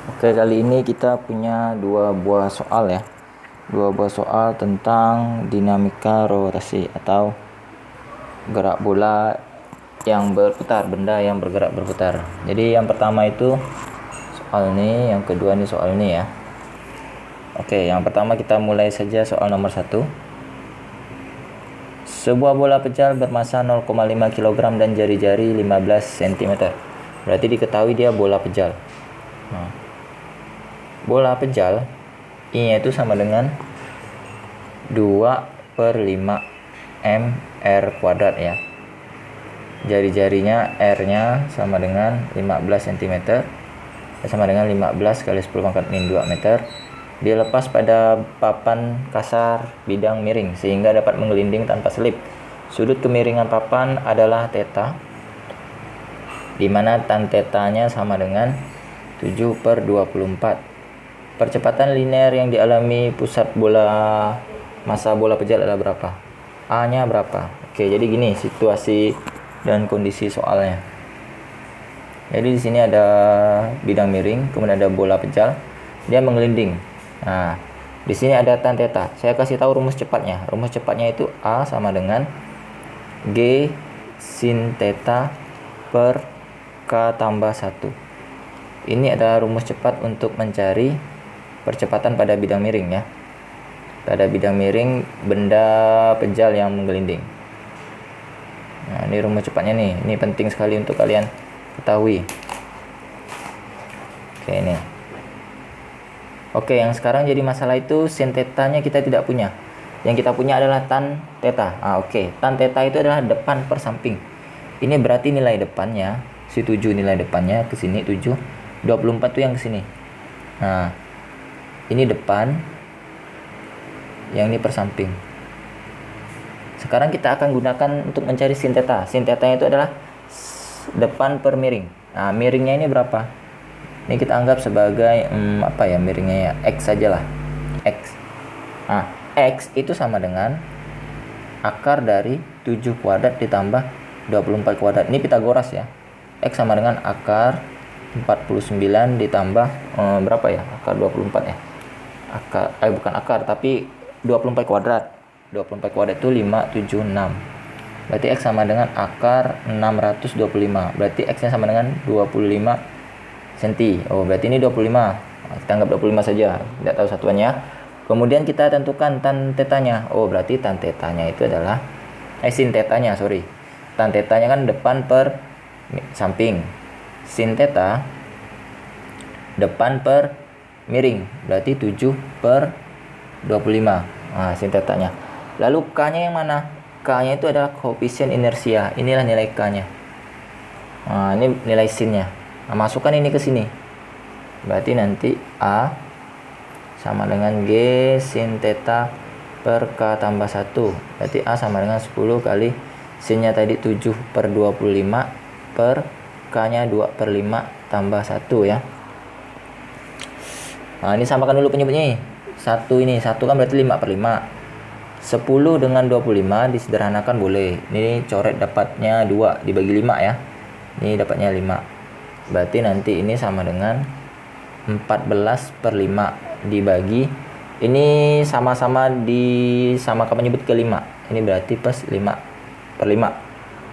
Oke, kali ini kita punya dua buah soal ya. Dua buah soal tentang dinamika rotasi atau gerak bola yang berputar, benda yang bergerak berputar. Jadi yang pertama itu soal ini, yang kedua ini soal ini ya. Oke, yang pertama kita mulai saja soal nomor 1. Sebuah bola pejal bermassa 0,5 kg dan jari-jari 15 cm. Berarti diketahui dia bola pejal. Nah, bola pejal I-nya itu sama dengan 2/5 mr kuadrat ya. Jari-jarinya R-nya sama dengan 15 cm, sama dengan 15 kali 10 pangkat min 2 meter. Dilepas pada papan kasar bidang miring sehingga dapat menggelinding tanpa selip. Sudut kemiringan papan adalah theta, di mana tan theta-nya sama dengan 7/24. Percepatan linear yang dialami pusat massa bola pejal adalah berapa? A-nya berapa? Oke, jadi gini situasi dan kondisi soalnya. Jadi di sini ada bidang miring, kemudian ada bola pejal, dia menggelinding. Nah, di sini ada tan theta. Saya kasih tahu rumus cepatnya. Rumus cepatnya itu A sama dengan G sin theta per K tambah 1. Ini adalah rumus cepat untuk mencari percepatan pada bidang miring ya. Pada bidang miring benda pejal yang menggelinding. Nah, ini rumus cepatnya nih. Ini penting sekali untuk kalian ketahui. Oke, ini. Oke, yang sekarang jadi masalah itu sin theta-nya kita tidak punya. Yang kita punya adalah tan theta. Oke. Tan theta itu adalah depan per samping. Ini berarti nilai depannya, si 7 nilai depannya ke sini 7, 24 tuh yang ke sini. Nah, ini depan, yang ini per samping. Sekarang kita akan gunakan untuk mencari sin theta. Sin theta-nya itu adalah depan per miring. Nah, miringnya ini berapa? Ini kita anggap sebagai apa ya miringnya ya? X sajalah. X. Nah, X itu sama dengan akar dari 7 kuadrat ditambah 24 kuadrat. Ini Pitagoras ya. X sama dengan akar 49 ditambah berapa ya? Akar 24 ya. Bukan akar tapi 24 kuadrat. 24 kuadrat itu 576. Berarti X sama dengan akar 625. Berarti X-nya sama dengan 25 cm. Berarti ini 25. Kita anggap 25 saja. Tidak tahu satuannya. Kemudian kita tentukan tan theta-nya. Berarti tan theta-nya itu adalah sin theta-nya, sorry. Tan theta-nya kan depan per samping. Sin theta depan per miring. Berarti 7/25. Sin theta-nya. Lalu K-nya yang mana? K-nya itu adalah koefisien inersia. Inilah nilai K-nya. Ini nilai sin-nya. Masukkan ini ke sini. Berarti nanti A sama dengan G sin theta per K tambah 1. Berarti A sama dengan 10 kali sin-nya tadi 7/25 per K-nya 2/5 tambah 1 ya. Ini samakan dulu penyebutnya nih. 1 ini, 1 kan berarti 5/5. 10 dengan 25 disederhanakan boleh. Ini coret dapatnya 2 dibagi 5 ya. Ini dapatnya 5. Berarti nanti ini sama dengan 14/5 dibagi. Ini sama-sama disamakan menyebut ke 5. Ini berarti plus 5/5.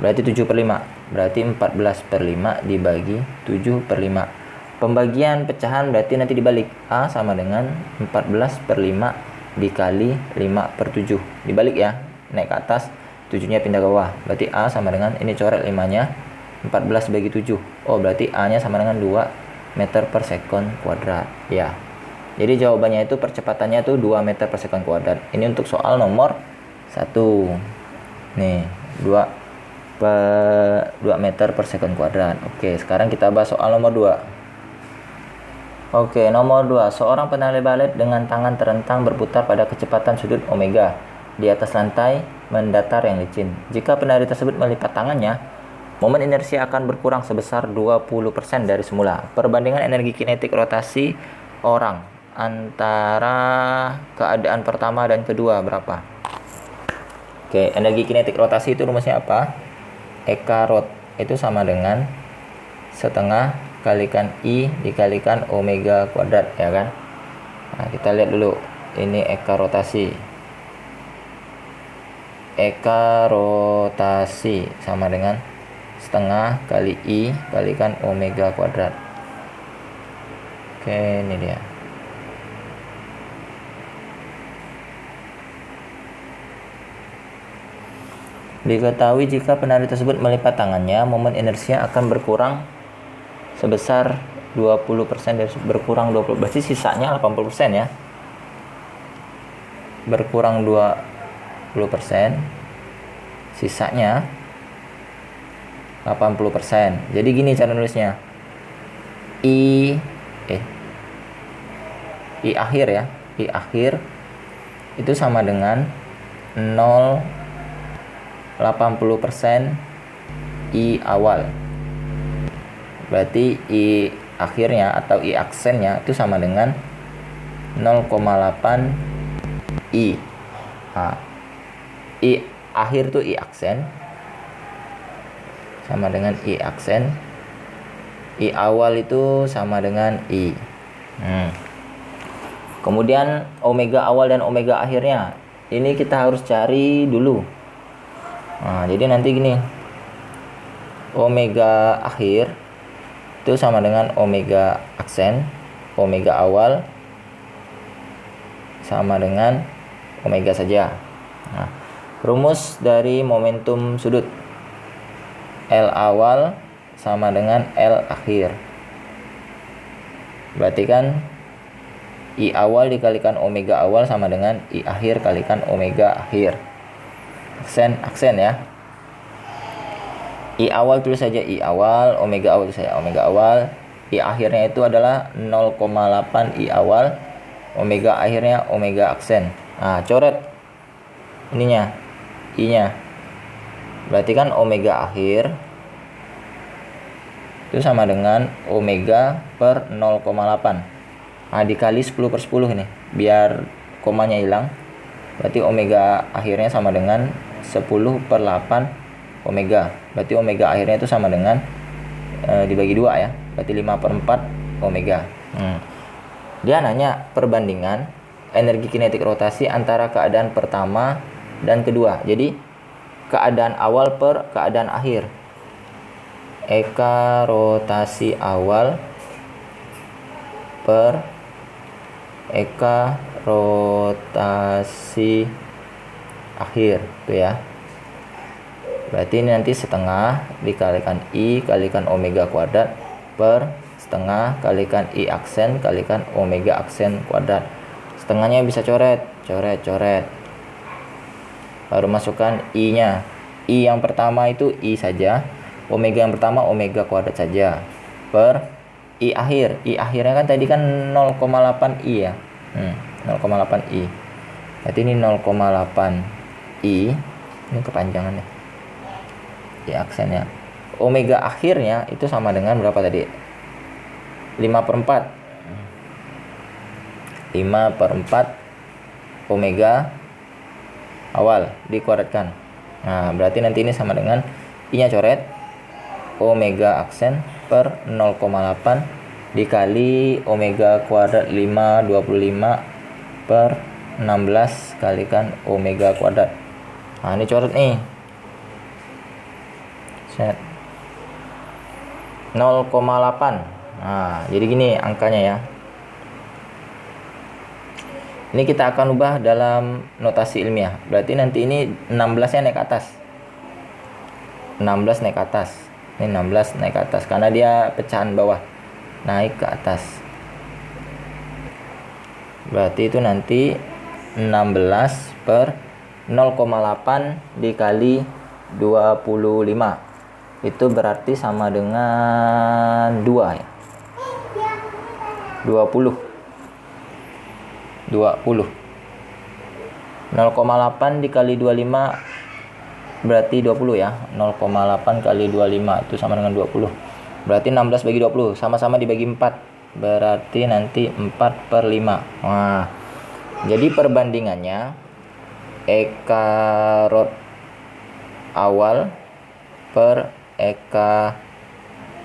Berarti 7/5. Berarti 14/5 dibagi 7/5. Pembagian pecahan berarti nanti dibalik. A sama dengan 14/5 dikali 5/7. Dibalik ya. Naik ke atas, 7-nya pindah ke bawah. Berarti A sama dengan ini coret 5-nya 14 bagi 7. Berarti A-nya sama dengan 2 meter per sekon kuadrat ya. Jadi jawabannya itu percepatannya tuh 2 meter per sekon kuadrat. Ini untuk soal nomor 1. Nih, 2 meter per sekon kuadrat. Oke, sekarang kita bahas soal nomor 2. Oke, nomor 2. Seorang penari balet dengan tangan terentang berputar pada kecepatan sudut omega di atas lantai mendatar yang licin. Jika penari tersebut melipat tangannya, momen inersia akan berkurang sebesar 20% dari semula. Perbandingan energi kinetik rotasi orang antara keadaan pertama dan kedua berapa? Oke, energi kinetik rotasi itu rumusnya apa? Eka rot itu sama dengan setengah kalikan I dikalikan omega kuadrat, ya kan. Nah, kita lihat dulu ini eka rotasi. Eka rotasi sama dengan setengah kali I kalikan omega kuadrat. Oke, ini dia. Diketahui jika penari tersebut melipat tangannya, momen inersia akan berkurang sebesar 20%, dari berkurang 20, berarti sisanya 80% ya. Berkurang 20%, sisanya 80%. Jadi gini cara nulisnya. I akhir ya. I akhir itu sama dengan 80% I awal. Berarti I akhirnya atau I aksennya itu sama dengan 0,8 I. Nah, I akhir tuh I aksen sama dengan I aksen. I awal itu sama dengan I. Kemudian omega awal dan omega akhirnya ini kita harus cari dulu. Nah, jadi nanti gini, omega akhir itu sama dengan omega aksen, omega awal sama dengan omega saja. Nah, rumus dari momentum sudut, L awal sama dengan L akhir. Berarti kan I awal dikalikan omega awal sama dengan I akhir kalikan omega akhir. Aksen ya. I awal tulis saja I awal, omega awal tulis saja omega awal. I akhirnya itu adalah 0,8 I awal, omega akhirnya omega aksen. Nah, coret ininya, I-nya. Berarti kan omega akhir itu sama dengan omega per 0,8. Nah, dikali 10/10 ini, biar komanya hilang. Berarti omega akhirnya sama dengan 10/8 omega. Berarti omega akhirnya itu sama dengan dibagi 2 ya. Berarti 5/4 omega. Dia nanya perbandingan energi kinetik rotasi antara keadaan pertama dan kedua. Jadi keadaan awal per keadaan akhir. Eka rotasi awal per eka rotasi akhir tuh ya. Berarti ini nanti setengah dikalikan I kalikan omega kuadrat per setengah kalikan I aksen kalikan omega aksen kuadrat. Setengahnya bisa coret. Baru masukkan I-nya. I yang pertama itu I saja. Omega yang pertama omega kuadrat saja. Per I akhir. I akhirnya kan tadi kan 0,8 I ya. 0,8 I. Berarti ini 0,8 I. Ini kepanjangannya. I aksennya. Omega akhirnya itu sama dengan berapa tadi? 5/4. 5/4 omega awal dikuadratkan. Nah, berarti nanti ini sama dengan I-nya coret. Omega aksen per 0,8 dikali omega kuadrat 525 per 16 kalikan omega kuadrat. Nah, ini coret nih. Set 0,8. Nah, jadi gini angkanya ya. Ini kita akan ubah dalam notasi ilmiah. Berarti nanti ini 16-nya naik ke atas. 16 naik ke atas. Ini 16 naik ke atas karena dia pecahan bawah. Naik ke atas. Berarti itu nanti 16 per 0,8 dikali 25. Itu berarti sama dengan 2 ya. 20. 0,8 dikali 25 berarti 20 ya. 0,8 kali 25 itu sama dengan 20. Berarti 16 bagi 20 sama-sama dibagi 4. Berarti nanti 4/5. Nah, jadi perbandingannya eka rot awal per eka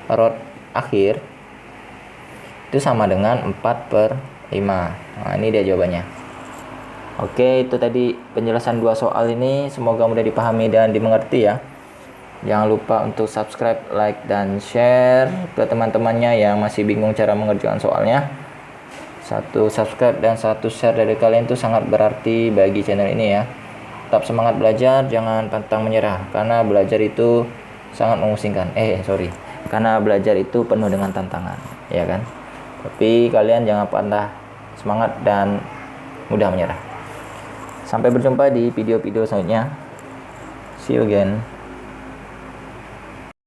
rot akhir itu sama dengan 4/5. Nah, ini dia jawabannya. Oke, itu tadi penjelasan dua soal ini. Semoga mudah dipahami dan dimengerti ya. Jangan lupa untuk subscribe, like, dan share ke teman-temannya yang masih bingung cara mengerjakan soalnya. Satu subscribe dan satu share dari kalian itu sangat berarti bagi channel ini ya. Tetap semangat belajar, jangan pantang menyerah, karena belajar itu sangat memusingkan. Karena belajar itu penuh dengan tantangan, ya kan? Tapi kalian jangan patah semangat dan mudah menyerah. Sampai berjumpa di video-video selanjutnya. See you again.